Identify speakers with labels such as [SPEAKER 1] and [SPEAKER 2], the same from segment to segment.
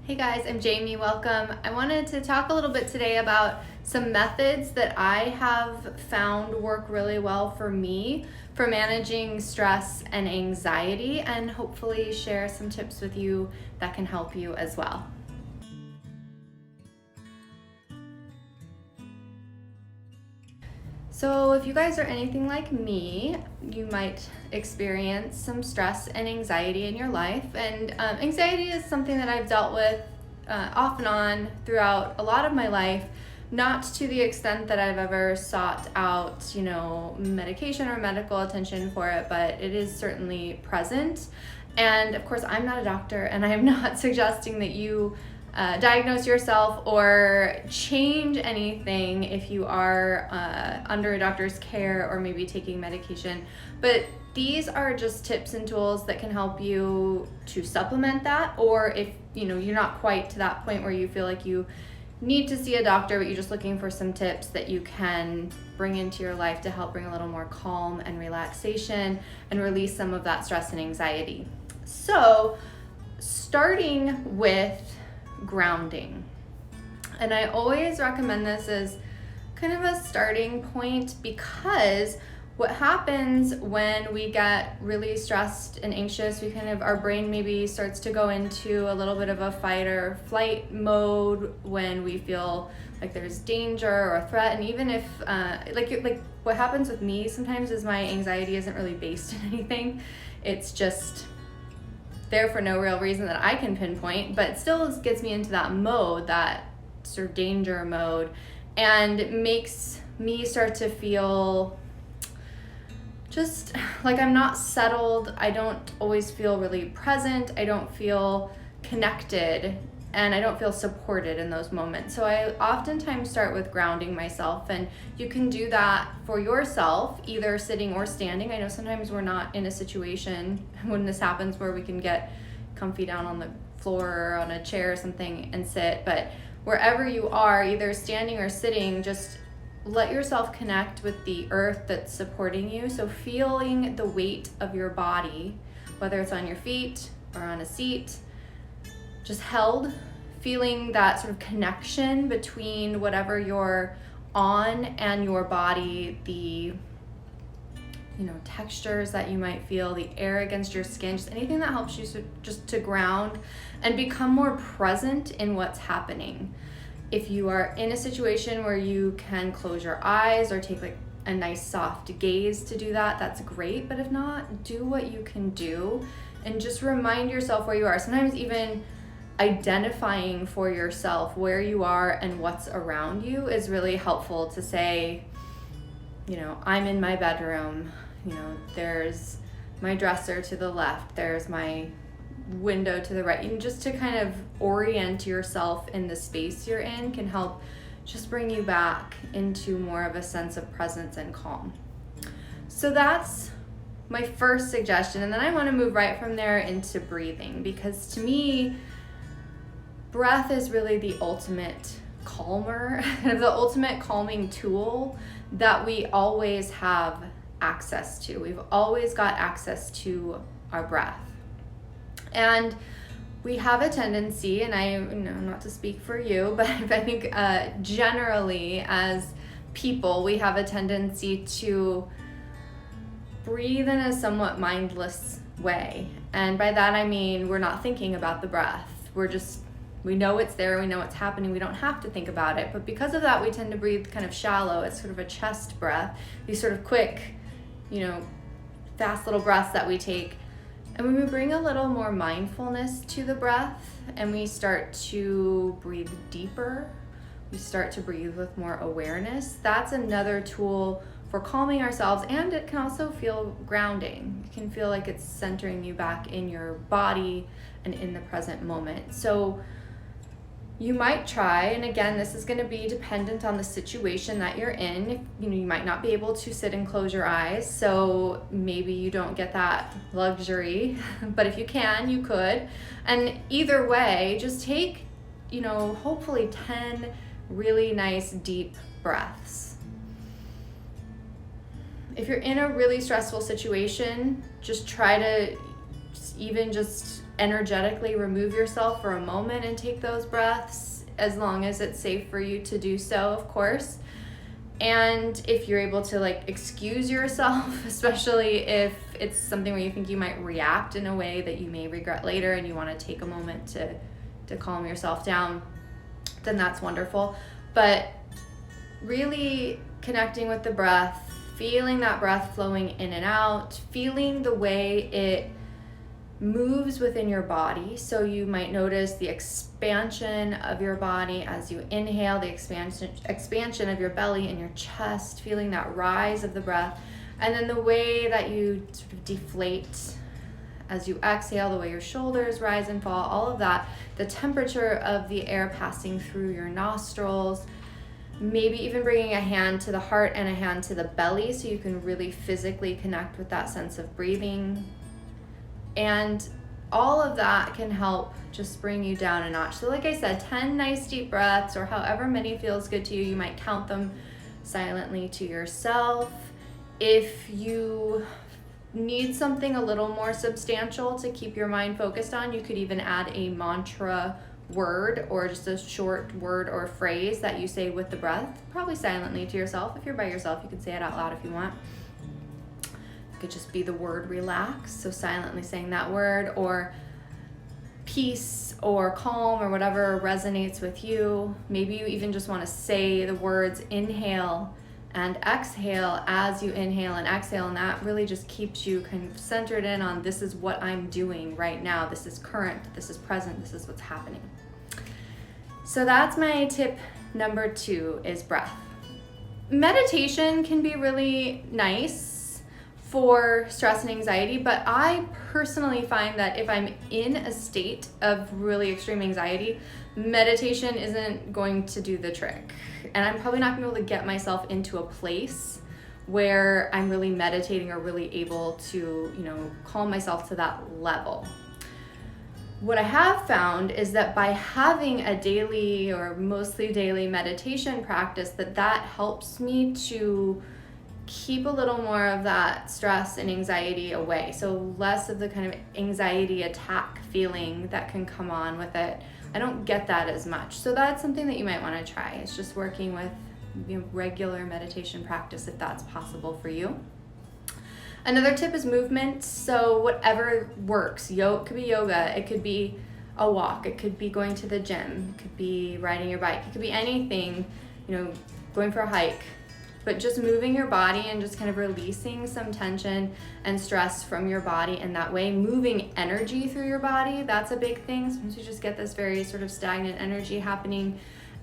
[SPEAKER 1] Hey guys, I'm Jamie. Welcome. I wanted to talk a little bit today about some methods that I have found work really well for me for managing stress and anxiety, and hopefully share some tips with you that can help you as well. So if you guys are anything like me, you might experience some stress and anxiety in your life. And anxiety is something that I've dealt with off and on throughout a lot of my life, not to the extent that I've ever sought out, medication or medical attention for it, but it is certainly present. And of course, I'm not a doctor, and I am not suggesting that you diagnose yourself or change anything if you are under a doctor's care or maybe taking medication. But these are just tips and tools that can help you to supplement that, or if you're not quite to that point where you feel like you need to see a doctor, but you're just looking for some tips that you can bring into your life to help bring a little more calm and relaxation and release some of that stress and anxiety. So starting with grounding. And I always recommend this as kind of a starting point, because what happens when we get really stressed and anxious, our brain maybe starts to go into a little bit of a fight or flight mode when we feel like there's danger or a threat. And even if like what happens with me sometimes is my anxiety isn't really based in anything. It's just there for no real reason that I can pinpoint, but it still gets me into that mode, that sort of danger mode, and it makes me start to feel just like I'm not settled. I don't always feel really present. I don't feel connected, and I don't feel supported in those moments. So I oftentimes start with grounding myself, and you can do that for yourself, either sitting or standing. I know sometimes we're not in a situation when this happens where we can get comfy down on the floor or on a chair or something and sit, but wherever you are, either standing or sitting, just let yourself connect with the earth that's supporting you. So feeling the weight of your body, whether it's on your feet or on a seat, just held, feeling that sort of connection between whatever you're on and your body, the textures that you might feel, the air against your skin, just anything that helps you just to ground and become more present in what's happening. If you are in a situation where you can close your eyes or take like a nice soft gaze to do that, that's great. But if not, do what you can do and just remind yourself where you are. Sometimes even identifying for yourself where you are and what's around you is really helpful. To say, I'm in my bedroom, there's my dresser to the left, there's my window to the right, and just to kind of orient yourself in the space you're in can help just bring you back into more of a sense of presence and calm. So that's my first suggestion. And then I want to move right from there into breathing, because to me, breath is really the ultimate calmer, the ultimate calming tool that we always have access to. We've always got access to our breath. And we have a tendency, and I not to speak for you, but I think generally as people, we have a tendency to breathe in a somewhat mindless way. And by that I mean we're not thinking about the breath. We know it's there, we know what's happening, we don't have to think about it. But because of that, we tend to breathe kind of shallow. It's sort of a chest breath, these sort of quick, fast little breaths that we take. And when we bring a little more mindfulness to the breath and we start to breathe deeper, we start to breathe with more awareness, that's another tool for calming ourselves. And it can also feel grounding. It can feel like it's centering you back in your body and in the present moment. So you might try, and again, this is going to be dependent on the situation that you're in. You might not be able to sit and close your eyes, so maybe you don't get that luxury, but if you can, you could. And either way, just take, hopefully 10 really nice deep breaths. If you're in a really stressful situation, just try to even just energetically remove yourself for a moment and take those breaths, as long as it's safe for you to do so, of course. And if you're able to like excuse yourself, especially if it's something where you think you might react in a way that you may regret later and you want to take a moment to calm yourself down, then that's wonderful. But really connecting with the breath, feeling that breath flowing in and out, feeling the way it moves within your body. So you might notice the expansion of your body as you inhale, the expansion of your belly and your chest, feeling that rise of the breath, and then the way that you sort of deflate as you exhale, the way your shoulders rise and fall, all of that, the temperature of the air passing through your nostrils, maybe even bringing a hand to the heart and a hand to the belly so you can really physically connect with that sense of breathing. And all of that can help just bring you down a notch. So like I said, 10 nice deep breaths, or however many feels good to you. You might count them silently to yourself. If you need something a little more substantial to keep your mind focused on, you could even add a mantra word or just a short word or phrase that you say with the breath, probably silently to yourself. If you're by yourself, you can say it out loud if you want. It could just be the word relax, so silently saying that word, or peace or calm or whatever resonates with you. Maybe you even just want to say the words inhale and exhale as you inhale and exhale, and that really just keeps you kind of centered in on, this is what I'm doing right now, this is current, this is present, this is what's happening. So that's my tip number 2, is breath. Meditation can be really nice for stress and anxiety, but I personally find that if I'm in a state of really extreme anxiety, meditation isn't going to do the trick. And I'm probably not going to be able to get myself into a place where I'm really meditating or really able to, calm myself to that level. What I have found is that by having a daily or mostly daily meditation practice, that helps me to keep a little more of that stress and anxiety away. So less of the kind of anxiety attack feeling that can come on with it. I don't get that as much. So that's something that you might want to try. It's just working with regular meditation practice if that's possible for you. Another tip is movement. So whatever works. It could be yoga, it could be a walk, it could be going to the gym, it could be riding your bike, it could be anything, going for a hike. But just moving your body and just kind of releasing some tension and stress from your body in that way.Moving energy through your body, that's a big thing. Sometimes you just get this very sort of stagnant energy happening.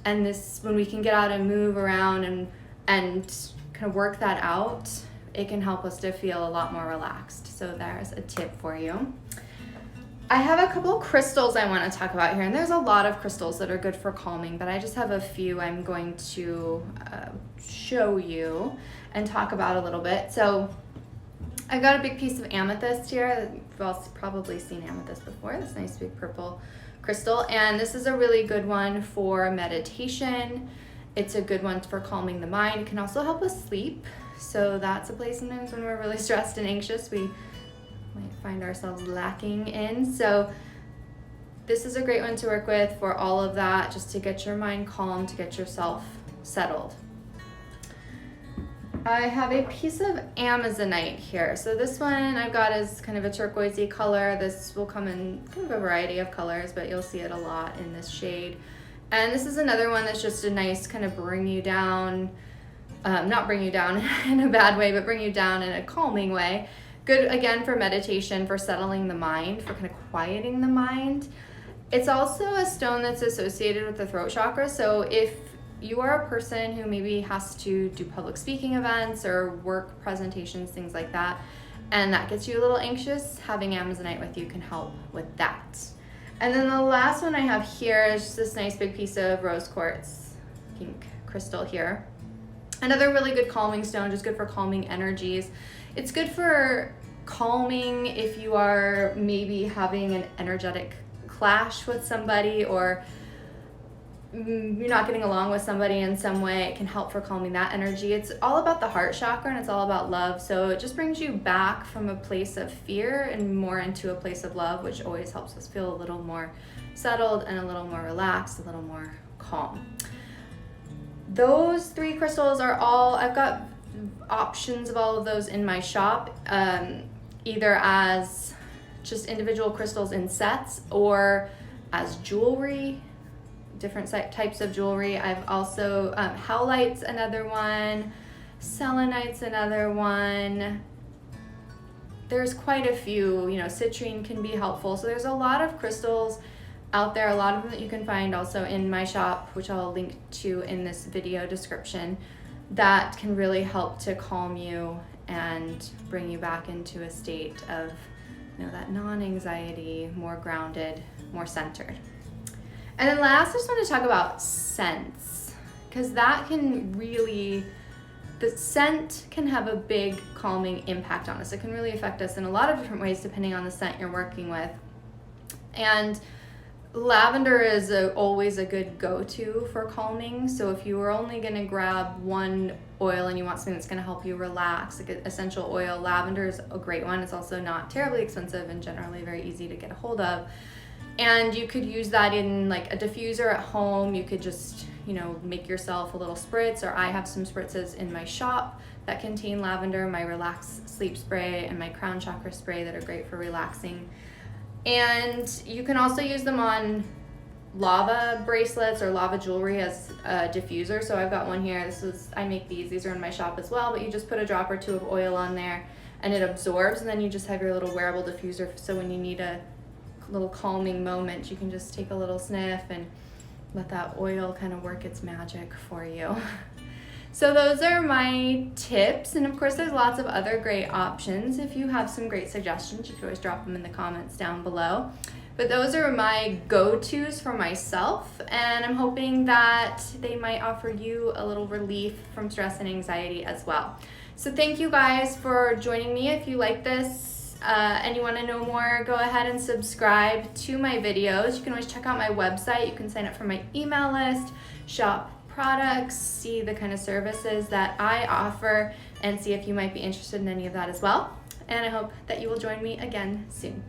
[SPEAKER 1] And this, when we can get out and move around and kind of work that out, it can help us to feel a lot more relaxed. So there's a tip for you. I have a couple of crystals I want to talk about here, and there's a lot of crystals that are good for calming, but I just have a few I'm going to show you and talk about a little bit. So I've got a big piece of amethyst here. You've all probably seen amethyst before, this nice big purple crystal, and this is a really good one for meditation. It's a good one for calming the mind. It can also help us sleep, so that's a place sometimes when we're really stressed and anxious we might find ourselves lacking in. So this is a great one to work with for all of that, just to get your mind calm, to get yourself settled. I have a piece of Amazonite here. So this one I've got is kind of a turquoisey color. This will come in kind of a variety of colors, but you'll see it a lot in this shade. And this is another one that's just a nice kind of bring you down, not bring you down in a bad way, but bring you down in a calming way. Good, again, for meditation, for settling the mind, for kind of quieting the mind. It's also a stone that's associated with the throat chakra. So if you are a person who maybe has to do public speaking events or work presentations, things like that, and that gets you a little anxious, having Amazonite with you can help with that. And then the last one I have here is just this nice big piece of rose quartz, pink crystal here. Another really good calming stone, just good for calming energies. It's good for calming if you are maybe having an energetic clash with somebody, or you're not getting along with somebody in some way, it can help for calming that energy. It's all about the heart chakra, and it's all about love. So it just brings you back from a place of fear and more into a place of love, which always helps us feel a little more settled and a little more relaxed, a little more calm. Those 3 crystals are all, I've got options of all of those in my shop, either as just individual crystals in sets or as jewelry, different types of jewelry. I've also, howlite's another one, selenite's another one. There's quite a few, citrine can be helpful. So there's a lot of crystals out there, a lot of them that you can find also in my shop, which I'll link to in this video description, that can really help to calm you and bring you back into a state of, that non-anxiety, more grounded, more centered. And then last, I just want to talk about scents, because that can really, the scent can have a big calming impact on us. It can really affect us in a lot of different ways depending on the scent you're working with. And lavender is always a good go-to for calming. So if you were only going to grab one oil and you want something that's going to help you relax, like an essential oil, lavender is a great one. It's also not terribly expensive and generally very easy to get a hold of. And you could use that in like a diffuser at home. You could just, make yourself a little spritz, or I have some spritzes in my shop that contain lavender, my Relax Sleep Spray and my Crown Chakra Spray that are great for relaxing. And you can also use them on lava bracelets or lava jewelry as a diffuser. So I've got one here. I make these are in my shop as well, but you just put a drop or 2 of oil on there and it absorbs, and then you just have your little wearable diffuser. So when you need a little calming moment, you can just take a little sniff and let that oil kind of work its magic for you. So those are my tips, and of course there's lots of other great options. If you have some great suggestions, you can always drop them in the comments down below. But those are my go-tos for myself, and I'm hoping that they might offer you a little relief from stress and anxiety as well. So thank you guys for joining me. If you like this and you want to know more, go ahead and subscribe to my videos. You can always check out my website. You can sign up for my email list, shop products, see the kind of services that I offer, and see if you might be interested in any of that as well. And I hope that you will join me again soon.